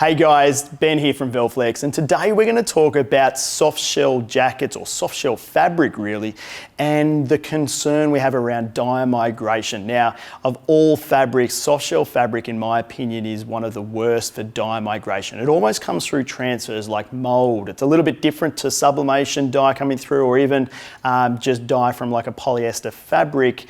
Hey guys, Ben here from Velflex, and today we're going to talk about soft shell jackets, or soft shell fabric really, and the concern we have around dye migration. Now, of all fabrics, soft shell fabric in my opinion is one of the worst for dye migration. It almost comes through transfers like mould. It's a little bit different to sublimation dye coming through, or even just dye from like a polyester fabric.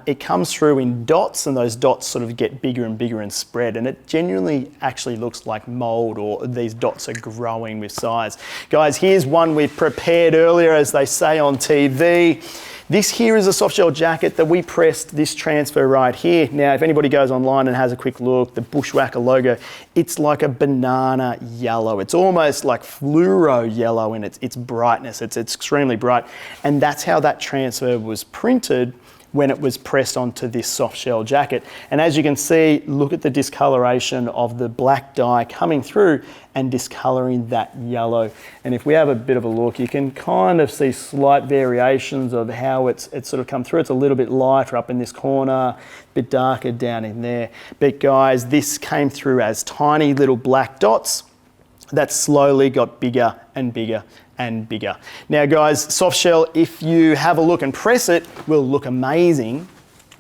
It comes through in dots, and those dots sort of get bigger and bigger and spread, and it genuinely actually looks like mold, or these dots are growing with size. Guys, here's one we've prepared earlier, as they say on TV. This here is a soft shell jacket that we pressed this transfer right here. Now, if anybody goes online and has a quick look, the Bushwhacker logo, it's like a banana yellow. It's almost like fluoro yellow in its brightness. It's extremely bright, and that's how that transfer was printed when it was pressed onto this soft shell jacket. And as you can see, look at the discoloration of the black dye coming through and discoloring that yellow. And if we have a bit of a look, you can kind of see slight variations of how it's sort of come through. It's a little bit lighter up in this corner, a bit darker down in there. But guys, this came through as tiny little black dots that slowly got bigger and bigger and bigger. Now guys, soft shell, if you have a look and press it, will look amazing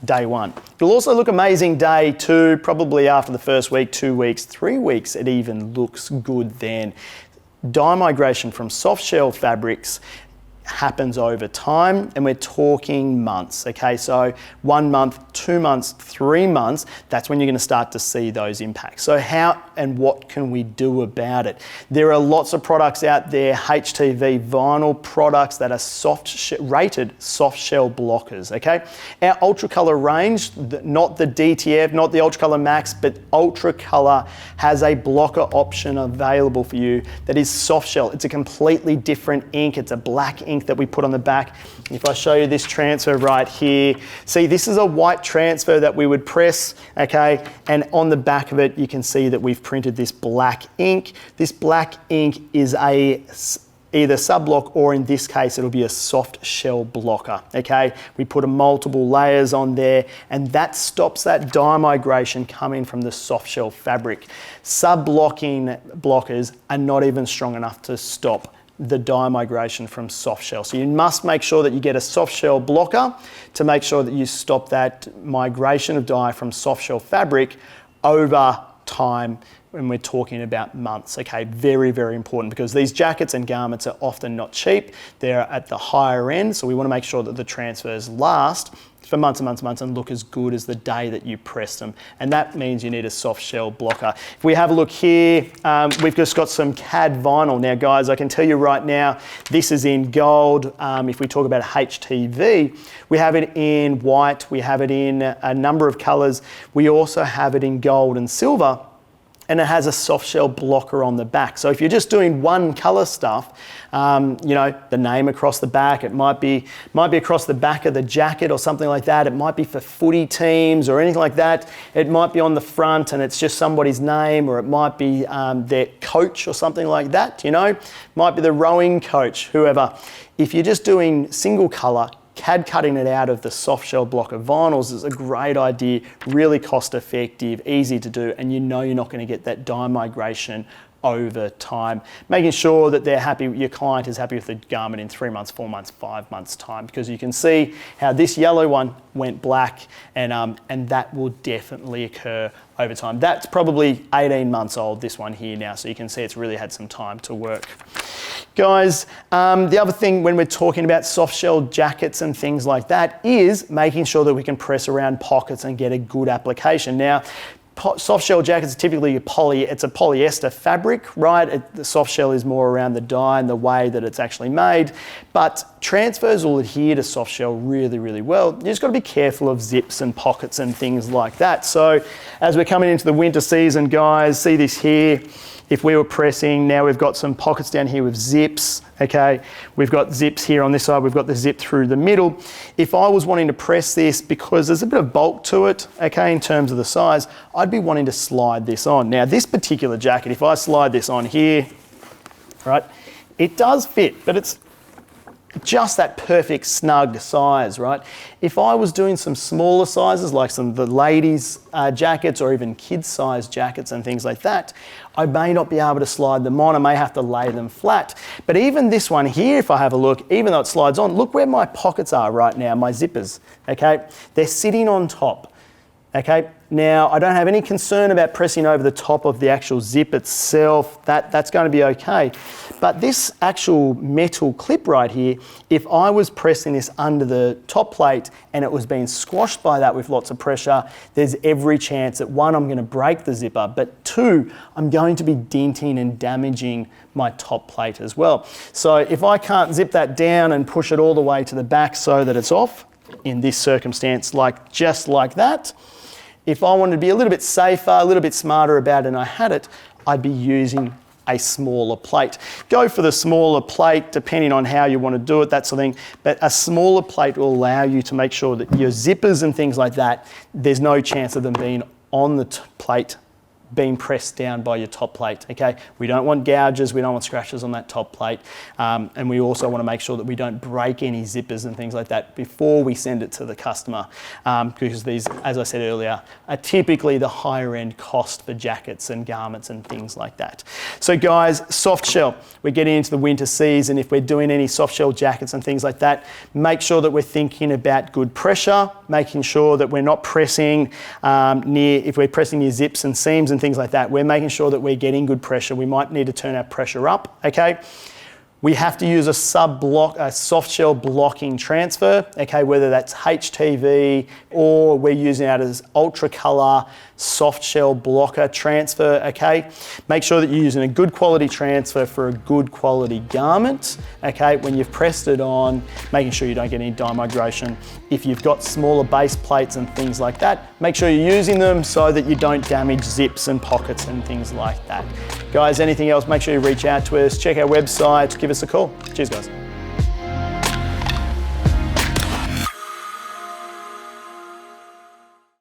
day one. It'll also look amazing day two, probably after the first week, 2 weeks, 3 weeks, it even looks good then. Dye migration from soft shell fabrics happens over time, and we're talking months, okay? So 1 month, 2 months, 3 months, that's when you're gonna start to see those impacts. So how and what can we do about it? There are lots of products out there, HTV vinyl products that are rated soft shell blockers, okay? Our UltraColour range, not the DTF, not the UltraColour Max, but UltraColour has a blocker option available for you that is soft shell. It's a completely different ink. It's a black ink that we put on the back. If I show you this transfer right here, see, this is a white transfer that we would press, okay? And on the back of it, you can see that we've printed this black ink. This black ink is either sub-block, or in this case, it'll be a soft shell blocker, okay? We put multiple layers on there, and that stops that dye migration coming from the soft shell fabric. Sub-blocking blockers are not even strong enough to stop the dye migration from soft shell. So you must make sure that you get a soft shell blocker to make sure that you stop that migration of dye from soft shell fabric over time, when we're talking about months, okay? Very, very important, because these jackets and garments are often not cheap. They're at the higher end, so we wanna make sure that the transfers last for months and months and months and look as good as the day that you press them. And that means you need a soft shell blocker. If we have a look here, we've just got some CAD vinyl. Now guys, I can tell you right now, this is in gold. If we talk about HTV, we have it in white, we have it in a number of colors. We also have it in gold and silver, and it has a soft shell blocker on the back. So if you're just doing one color stuff, you know, the name across the back, it might be across the back of the jacket or something like that. It might be for footy teams or anything like that. It might be on the front and it's just somebody's name, or it might be their coach or something like that, you know. Might be the rowing coach, whoever. If you're just doing single color, CAD cutting it out of the soft shell blocker vinyls is a great idea, really cost effective, easy to do, and you know you're not going to get that dye migration over time. Making sure that they're happy, your client is happy with the garment in 3 months, 4 months, 5 months time, because you can see how this yellow one went black, and that will definitely occur over time. That's probably 18 months old, this one here now, so you can see it's really had some time to work. Guys, the other thing when we're talking about soft shell jackets and things like that is making sure that we can press around pockets and get a good application. Now, soft shell jackets are typically it's a polyester fabric, right? The soft shell is more around the dye and the way that it's actually made, but transfers will adhere to soft shell really, really well. You just got to be careful of zips and pockets and things like that. So as we're coming into the winter season, guys, see this here. If we were pressing, now we've got some pockets down here with zips, okay? We've got zips here on this side, we've got the zip through the middle. If I was wanting to press this, because there's a bit of bulk to it, okay, in terms of the size, I'd be wanting to slide this on. Now this particular jacket, if I slide this on here, right, it does fit, but it's just that perfect snug size, right? If I was doing some smaller sizes, like some of the ladies' jackets or even kids' size jackets and things like that, I may not be able to slide them on. I may have to lay them flat. But even this one here, if I have a look, even though it slides on, look where my pockets are right now, my zippers, okay? They're sitting on top, okay? Now, I don't have any concern about pressing over the top of the actual zip itself. That's going to be okay. But this actual metal clip right here, if I was pressing this under the top plate and it was being squashed by that with lots of pressure, there's every chance that one, I'm going to break the zipper, but two, I'm going to be denting and damaging my top plate as well. So if I can't zip that down and push it all the way to the back so that it's off, in this circumstance, just like that, if I wanted to be a little bit safer, a little bit smarter about it and I had it, I'd be using a smaller plate. Go for the smaller plate depending on how you want to do it, that sort of thing. But a smaller plate will allow you to make sure that your zippers and things like that, there's no chance of them being on the plate being pressed down by your top plate, okay? We don't want gouges, we don't want scratches on that top plate, and we also want to make sure that we don't break any zippers and things like that before we send it to the customer, because these, as I said earlier, are typically the higher end cost for jackets and garments and things like that. So guys, soft shell, we're getting into the winter season. If we're doing any soft shell jackets and things like that, make sure that we're thinking about good pressure, making sure that we're not pressing if we're pressing near zips and seams and things like that, we're making sure that we're getting good pressure. We might need to turn our pressure up, okay? We have to use a soft shell blocking transfer, okay, whether that's HTV or we're using it as UltraColour soft shell blocker transfer, okay? Make sure that you're using a good quality transfer for a good quality garment, okay? When you've pressed it on, making sure you don't get any dye migration. If you've got smaller base plates and things like that, make sure you're using them so that you don't damage zips and pockets and things like that. Guys, anything else, make sure you reach out to us, check our website, give us a call. Cheers, guys.